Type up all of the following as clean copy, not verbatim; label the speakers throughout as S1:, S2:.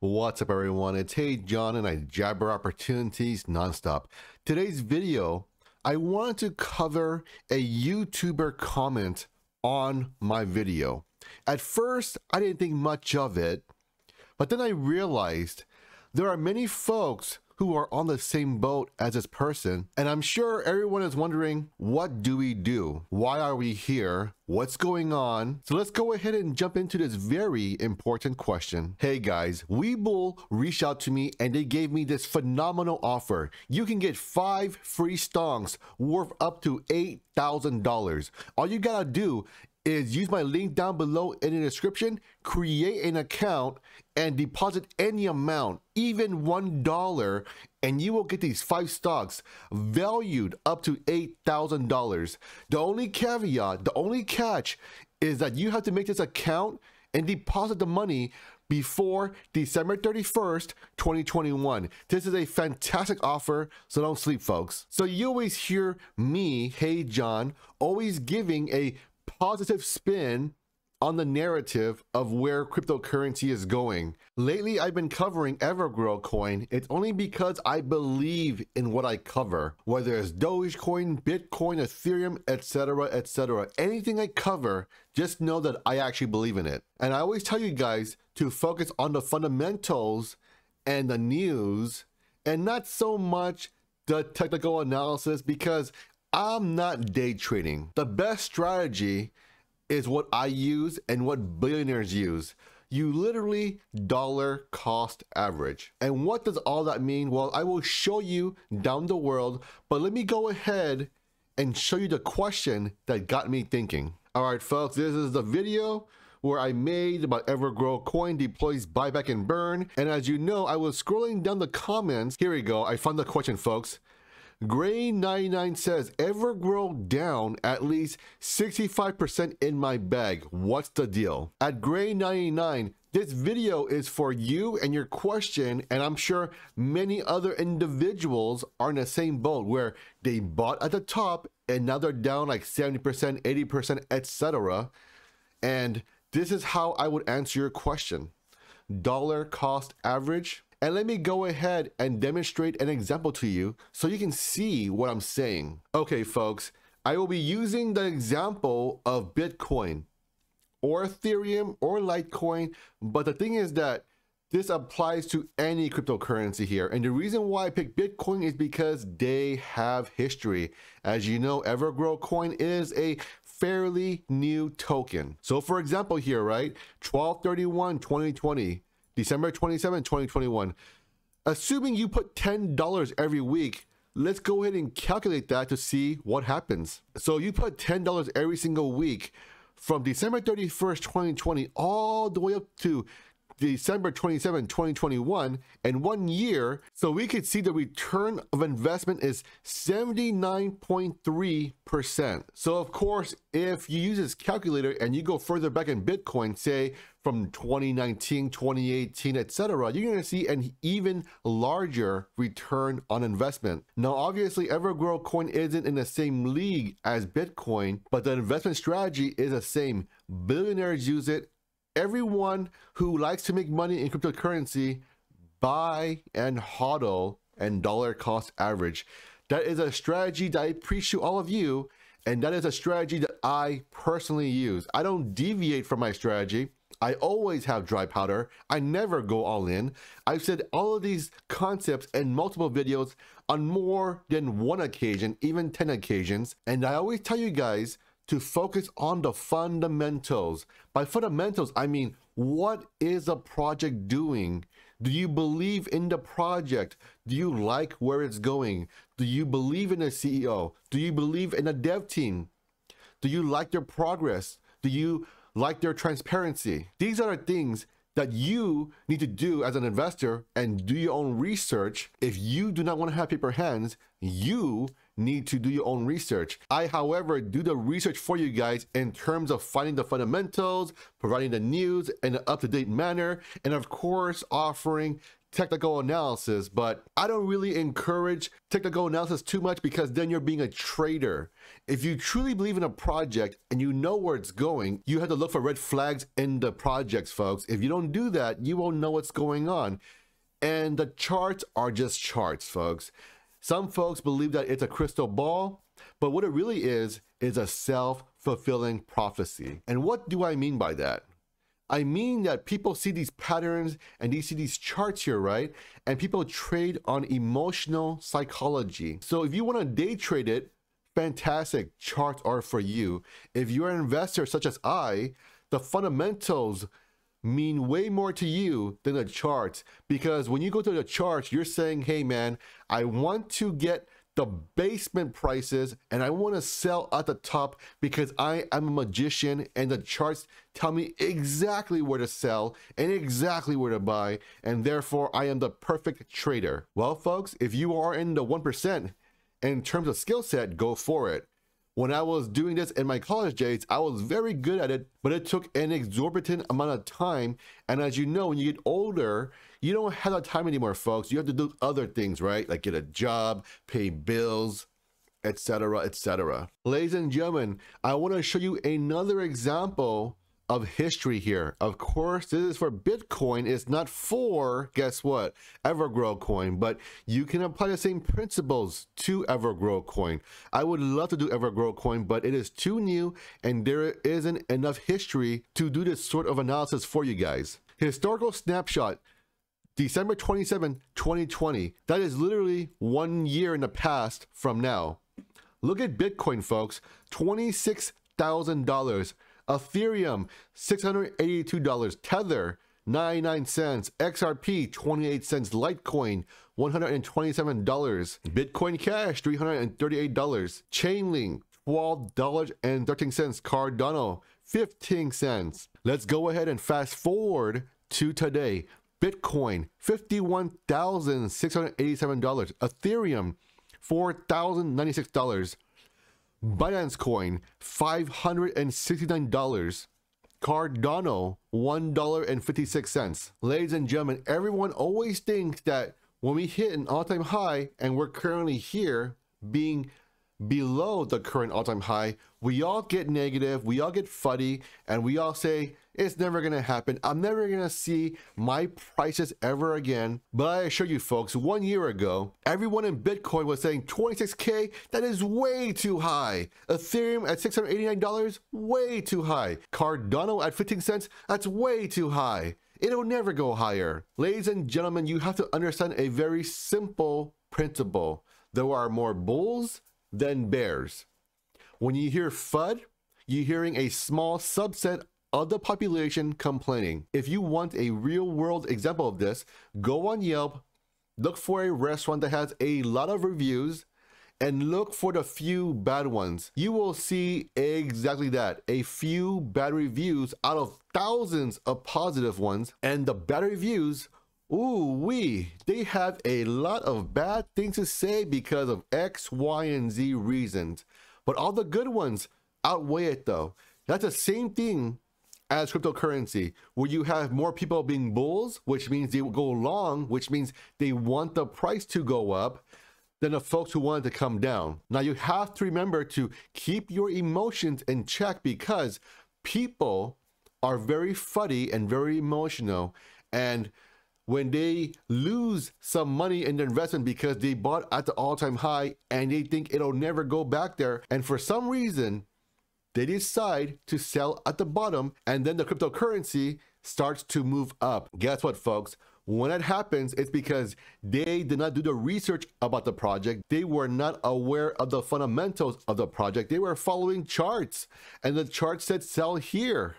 S1: What's up, everyone? It's Hey John, and I jabber opportunities nonstop. Today's video, I wanted to cover a YouTuber comment on my video. At first, I didn't think much of it, but then I realized there are many folks who are on the same boat as this person, and I'm sure everyone is wondering, what do we do? Why are we here? What's going on? So let's go ahead and jump into this very important question. Hey guys, Webull reached out to me and they gave me this phenomenal offer. You can get 5 free stonks worth up to $8,000. All you gotta do is use my link down below in the description, create an account, and deposit any amount, even $1, and you will get these 5 stocks valued up to $8,000. The only caveat, the only catch is that you have to make this account and deposit the money before December 31st, 2021. This is a fantastic offer, so don't sleep, folks. So you always hear me, Hey John, always giving a positive spin on the narrative of where cryptocurrency is going. Lately, I've been covering Evergrow coin. It's only because I believe in what I cover, whether it's Dogecoin, Bitcoin, Ethereum, etc., etc. Anything I cover, just know that I actually believe in it. And I always tell you guys to focus on the fundamentals and the news, and not so much the technical analysis, because I'm not day trading. The best strategy is what I use and what billionaires use. You literally dollar cost average. And what does all that mean? Well, I will show you down the world, but let me go ahead and show you the question that got me thinking. All right, folks, this is the video where I made about Evergrow coin deploys buyback and burn. And as you know, I was scrolling down the comments. Here we go. I found the question, folks. Gray99 says, Evergrow down at least 65% in my bag. What's the deal? At Gray99, this video is for you and your question, and I'm sure many other individuals are in the same boat where they bought at the top and now they're down like 70%, 80%, etc. And this is how I would answer your question. Dollar cost average. And let me go ahead and demonstrate an example to you so you can see what I'm saying. Okay, folks, I will be using the example of Bitcoin or Ethereum or Litecoin, but the thing is that this applies to any cryptocurrency here. And the reason why I picked Bitcoin is because they have history. As you know, Evergrow coin is a fairly new token. So for example here, right, 12/31/2020. December 27, 2021. Assuming you put $10 every week, let's go ahead and calculate that to see what happens. So you put $10 every single week from December 31st, 2020, all the way up to December 27, 2021, and 1 year. So we could see the return of investment is 79.3%. So of course, if you use this calculator and you go further back in Bitcoin, say from 2019, 2018, etc., you're going to see an even larger return on investment. Now, obviously, Evergrow coin isn't in the same league as Bitcoin, but the investment strategy is the same. Billionaires use it. Everyone who likes to make money in cryptocurrency, buy and hodl and dollar cost average. That is a strategy that I preach to all of you, and that is a strategy that I personally use. I don't deviate from my strategy. I always have dry powder. I never go all in. I've said all of these concepts in multiple videos on more than one occasion, even 10 occasions. And I always tell you guys to focus on the fundamentals. By fundamentals, I mean, what is a project doing? Do you believe in the project? Do you like where it's going? Do you believe in the CEO? Do you believe in the dev team? Do you like their progress? Do you like their transparency? These are the things that you need to do as an investor, and do your own research. If you do not want to have paper hands, you need to do your own research. I, however, do the research for you guys in terms of finding the fundamentals, providing the news in an up-to-date manner, and of course, offering technical analysis, but I don't really encourage technical analysis too much because then you're being a trader. If you truly believe in a project and you know where it's going, you have to look for red flags in the projects, folks. If you don't do that, you won't know what's going on. And the charts are just charts, folks. Some folks believe that it's a crystal ball, but what it really is a self-fulfilling prophecy. And what do I mean by that? I mean that people see these patterns and they see these charts here, right? And people trade on emotional psychology. So if you want to day trade it, fantastic, charts are for you. If you're an investor such as I, the fundamentals mean way more to you than the charts, because when you go to the charts, you're saying, hey man, I want to get the basement prices and I want to sell at the top because I am a magician and the charts tell me exactly where to sell and exactly where to buy, and therefore I am the perfect trader. Well, folks, if you are in the 1% in terms of skill set, go for it. When I was doing this in my college days, I was very good at it, but it took an exorbitant amount of time. And as you know, when you get older, you don't have that time anymore, folks. You have to do other things, right? Like get a job, pay bills, etc., etc. Ladies and gentlemen, I want to show you another example of history here. Of course, this is for Bitcoin. It's not for, guess what, Evergrow coin, but you can apply the same principles to Evergrow coin. I would love to do Evergrow coin, but it is too new and there isn't enough history to do this sort of analysis for you guys. Historical snapshot, December 27, 2020. That is literally 1 year in the past from now. Look at Bitcoin, folks, $26,000. Ethereum, $682. Tether, 99 cents. XRP, 28 cents. Litecoin, $127. Bitcoin Cash, $338. Chainlink, $12.13. Cardano, 15 cents. Let's go ahead and fast forward to today. Bitcoin, $51,687. Ethereum, $4,096. Binance Coin, $569. Cardano, $1.56. Ladies and gentlemen, everyone always thinks that when we hit an all-time high, and we're currently here being below the current all-time high, we all get negative, we all get fuddy, and we all say, it's never gonna happen. I'm never gonna see my prices ever again. But I assure you folks, 1 year ago, everyone in Bitcoin was saying 26K, that is way too high. Ethereum at $689, way too high. Cardano at 15 cents, that's way too high. It'll never go higher. Ladies and gentlemen, you have to understand a very simple principle. There are more bulls than bears. When you hear FUD, you're hearing a small subset of the population complaining. If you want a real world example of this, go on Yelp, look for a restaurant that has a lot of reviews, and look for the few bad ones. You will see exactly that, a few bad reviews out of thousands of positive ones. And the bad reviews, they have a lot of bad things to say because of X, Y, and Z reasons. But all the good ones outweigh it though. That's the same thing as cryptocurrency, where you have more people being bulls, which means they will go long, which means they want the price to go up, than the folks who want it to come down. Now you have to remember to keep your emotions in check, because people are very fuddy and very emotional, and when they lose some money in their investment because they bought at the all-time high and they think it'll never go back there, and for some reason they decide to sell at the bottom, and then the cryptocurrency starts to move up. Guess what, folks? When that happens, it's because they did not do the research about the project. They were not aware of the fundamentals of the project. They were following charts, and the chart said sell here.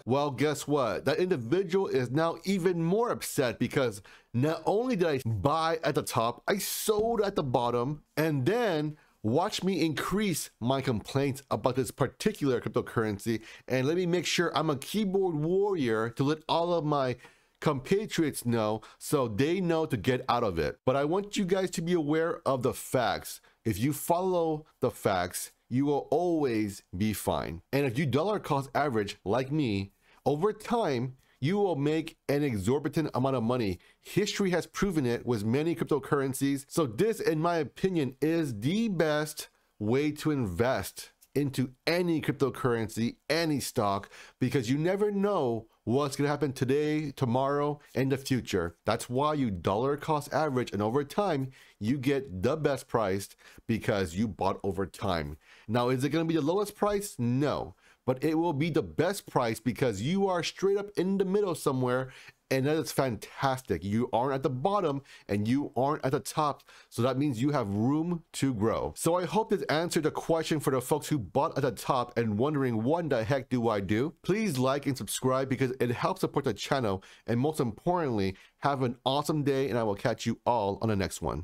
S1: Well, guess what? That individual is now even more upset, because not only did I buy at the top, I sold at the bottom, and then watch me increase my complaints about this particular cryptocurrency. And let me make sure I'm a keyboard warrior to let all of my compatriots know, so they know to get out of it. But I want you guys to be aware of the facts. If you follow the facts, you will always be fine. And if you dollar cost average like me, over time, you will make an exorbitant amount of money. History has proven it with many cryptocurrencies. So this, in my opinion, is the best way to invest into any cryptocurrency, any stock, because you never know what's going to happen today, tomorrow, and the future. That's why you dollar cost average, and over time you get the best price because you bought over time. Now, is it going to be the lowest price? No, but it will be the best price because you are straight up in the middle somewhere, and that is fantastic. You aren't at the bottom and you aren't at the top, so that means you have room to grow. So I hope this answered the question for the folks who bought at the top and wondering what the heck do I do. Please like and subscribe because it helps support the channel, and most importantly, have an awesome day, and I will catch you all on the next one.